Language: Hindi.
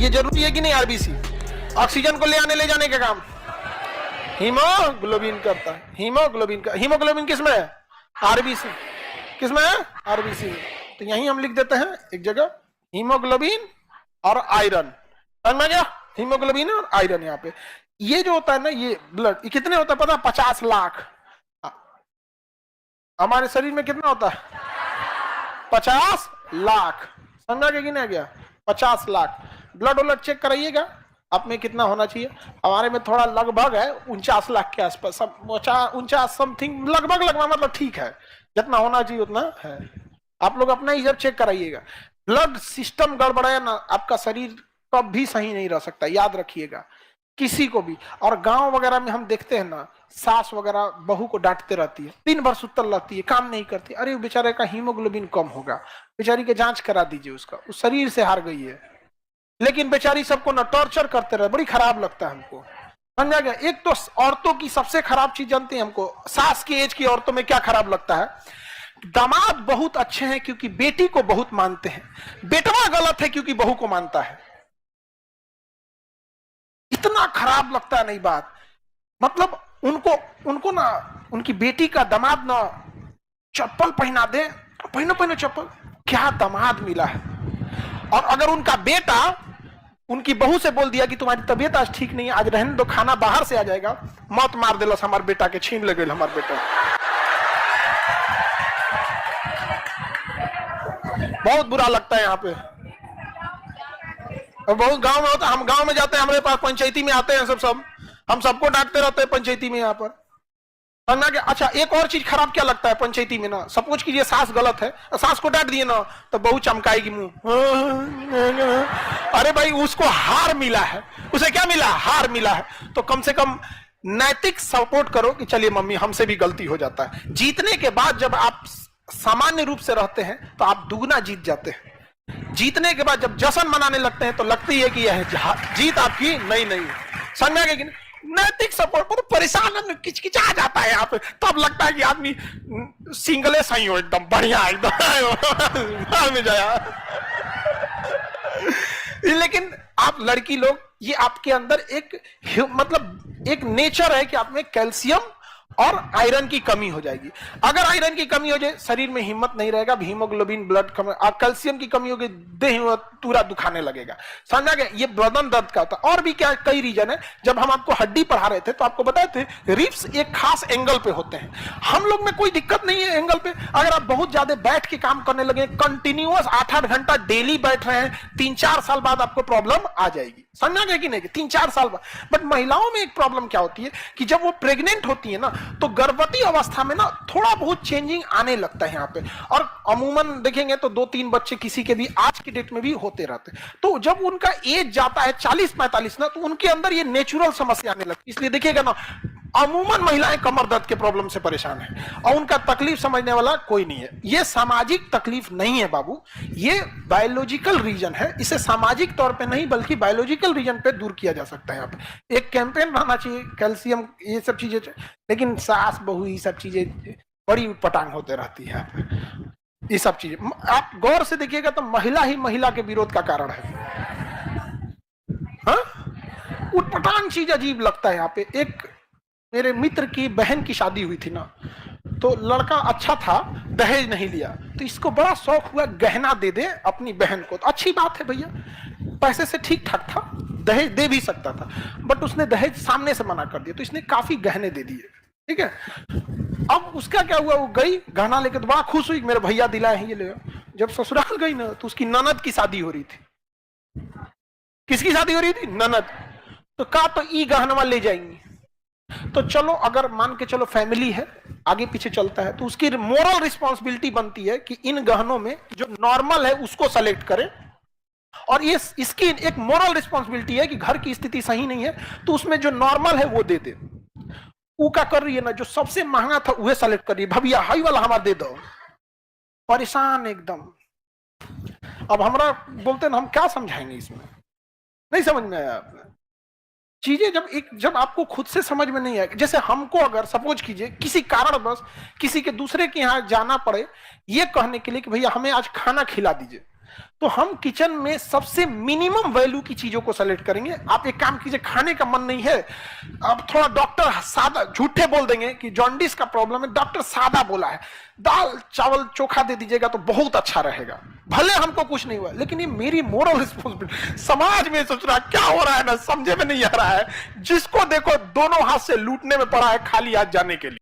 ये जरूरी है कि नहीं? आरबीसी ऑक्सीजन को ले आने ले जाने का काम हीमोग्लोबिन करता है। हीमोग्लोबिन का, हीमोग्लोबिन किसमें है? आरबीसी। किसमें है? आरबीसी में। तो यहीं हम लिख देते हैं एक जगह हीमोग्लोबिन और आयरन। समझ में गया? हीमोग्लोबिन और आयरन। यहाँ पे ये जो होता है ना, ये ब्लड, ये कितने होता है पता? 50 लाख। हमारे शरीर में कितना होता है? 50 लाख। समझा गया कि नहीं गया? 50 लाख। ब्लड व्लड चेक कराइएगा आप में कितना होना चाहिए। हमारे में थोड़ा लगभग है 49 लाख के आसपास, 49 समथिंग, लगभग मतलब ठीक है, जितना होना चाहिए उतना है। आप लोग अपना ही जब चेक कराइएगा। ब्लड सिस्टम गड़बड़ाया ना, आपका शरीर कभी सही नहीं रह सकता, याद रखिएगा किसी को भी। और गांव वगैरह में हम देखते हैं ना, सास वगैरह बहू को डांटते रहती है, दिन भर सुतल रहती है, काम नहीं करती। अरे बेचारे का हीमोग्लोबिन कम होगा, बेचारी के जांच करा दीजिए, उसका उस शरीर से हार गई है। लेकिन बेचारी सबको ना टॉर्चर करते रहे, बड़ी खराब लगता है हमको। समझा गया? एक तो औरतों की सबसे खराब चीज जानते हैं हमको, सास की एज की औरतों में क्या खराब लगता है? दामाद बहुत अच्छे हैं क्योंकि बेटी को बहुत मानते हैं, बेटवा गलत है क्योंकि बहू को मानता है। इतना खराब लगता है नहीं बात। मतलब उनको ना, उनकी बेटी का दामाद ना चप्पल पहना दे, पहनो चप्पल, क्या दामाद मिला है। और अगर उनका बेटा उनकी बहू से बोल दिया कि तुम्हारी तबीयत आज ठीक नहीं है, आज रहने दो, खाना बाहर से आ जाएगा, मौत मार दिलस हमारे बेटा के, छीन ले गए हमारे बेटा। बहुत बुरा लगता है यहाँ पे। और बहुत गांव में होता है, हम गांव में जाते हैं, हमारे पास पंचायती में आते हैं सब हम सबको डांटते रहते हैं पंचायती में यहाँ पर। समझना क्या? अच्छा, एक और चीज खराब क्या लगता है पंचायती में ना, सपोज कीजिए सास गलत है, सास को डांट दिए ना तो बहू चमकाएगी मुंह। अरे भाई उसको हार मिला है, उसे क्या मिला? हार मिला है। तो कम से कम नैतिक सपोर्ट करो कि चलिए मम्मी हमसे भी गलती हो जाता है। जीतने के बाद जब आप सामान्य रूप से रहते हैं तो आप दुगना जीत जाते हैं। जीतने के बाद जब जश्न मनाने लगते हैं तो लगती है कि यह जीत आपकी नहीं। समझ गए कि नहीं? नैतिक सपोर्ट को तो परेशान किचकिचा जाता है यहाँ पे, तब लगता है कि आदमी सिंगले सही हो, एकदम बढ़िया, एकदम में जाया। लेकिन आप लड़की लोग, ये आपके अंदर एक मतलब एक नेचर है कि आप में कैल्शियम और आयरन की कमी हो जाएगी। अगर आयरन की कमी हो जाए शरीर में हिम्मत नहीं रहेगा, हीमोग्लोबिन ब्लड कम, कैल्शियम की कमी होगी, देह पूरा दुखाने लगेगा। समझा गया? ये बदन दर्द का होता है। और भी क्या कई रीजन है। जब हम आपको हड्डी पढ़ा रहे थे तो आपको बताए थे रिब्स एक खास एंगल पे होते हैं। हम लोग में कोई दिक्कत नहीं है एंगल पे। अगर आप बहुत ज्यादा बैठ के काम करने लगे, कंटिन्यूअस 8-8 घंटा डेली बैठ रहे हैं, 3-4 साल बाद आपको प्रॉब्लम आ जाएगी। समझा गया कि नहीं? 3-4 साल बाद। बट महिलाओं में एक प्रॉब्लम क्या होती है कि जब वो प्रेग्नेंट होती है ना, तो गर्भवती अवस्था में ना थोड़ा बहुत चेंजिंग आने लगता है यहाँ पे। और अमूमन देखेंगे तो 2-3 बच्चे किसी के भी आज की डेट में भी होते रहते हैं। तो जब उनका एज जाता है 40-45 ना, तो उनके अंदर ये नेचुरल समस्या आने लगती है। इसलिए देखिएगा ना, अमूमन महिलाएं कमर दर्द के प्रॉब्लम से परेशान है और उनका तकलीफ समझने वाला कोई नहीं है। ये सामाजिक तकलीफ नहीं है बाबू, ये बायोलॉजिकल रीजन है। इसे सामाजिक तौर पे नहीं बल्कि बायोलॉजिकल रीजन पे दूर किया जा सकता है। यहाँ पे एक कैंपेन रहना चाहिए, कैल्शियम, ये सब चीजें। लेकिन सास बहू ये सब चीजें बड़ी उटपटांग होते रहती है। ये सब चीजें आप गौर से देखिएगा तो महिला ही महिला के विरोध का कारण है। हाँ, उटपटांग चीज अजीब लगता है यहाँ पे। एक मेरे मित्र की बहन की शादी हुई थी ना, तो लड़का अच्छा था, दहेज नहीं लिया, तो इसको बड़ा शौक हुआ गहना दे दे अपनी बहन को। तो अच्छी बात है भैया, पैसे से ठीक ठाक था, दहेज दे भी सकता था, बट उसने दहेज सामने से मना कर दिया, तो इसने काफी गहने दे दिए। ठीक है, अब उसका क्या हुआ, वो गई गहना लेकर तो बड़ा खुश हुई, मेरे भैया दिलाए हैं ये ले। जब ससुराल गई ना तो उसकी ननद की शादी हो रही थी। किसकी शादी हो रही थी? ननद। तो कहा तो ई गहनवा ले जाएंगी। तो चलो, अगर मान के चलो फैमिली है, आगे पीछे चलता है, तो उसकी मोरल रिस्पॉन्सिबिलिटी बनती है कि इन गहनों में जो नॉर्मल है उसको सेलेक्ट करे। और ये इसकी एक मोरल रिस्पॉन्सिबिलिटी है कि घर की स्थिति सही नहीं है तो उसमें जो नॉर्मल है वो दे दे। वो क्या कर रही है ना, जो सबसे महंगा था वह सेलेक्ट कर रही है, भैया हाई वाला हमारा दे दो। परेशान एकदम। अब हमरा बोलते ना, हम क्या समझाएंगे इसमें? नहीं समझ में आया आपने? चीजें जब आपको खुद से समझ में नहीं आएगी। जैसे हमको अगर सपोज कीजिए किसी कारणवश किसी के दूसरे के यहाँ जाना पड़े ये कहने के लिए कि भैया हमें आज खाना खिला दीजिए, तो हम किचन में सबसे मिनिमम वैल्यू की चीजों को सेलेक्ट करेंगे। आप एक काम कीजिए, खाने का मन नहीं है, अब थोड़ा डॉक्टर सादा झूठे बोल देंगे कि जॉन्डिस का प्रॉब्लम है, डॉक्टर सादा बोला है, दाल चावल चोखा दे दीजिएगा तो बहुत अच्छा रहेगा। भले हमको कुछ नहीं हुआ, लेकिन ये मेरी मोरल रिस्पॉन्सिबिलिटी। समाज में सोच रहा क्या हो रहा है ना, समझे में नहीं आ रहा है। जिसको देखो दोनों हाथ से लूटने में पड़ा है, खाली हाथ जाने के लिए।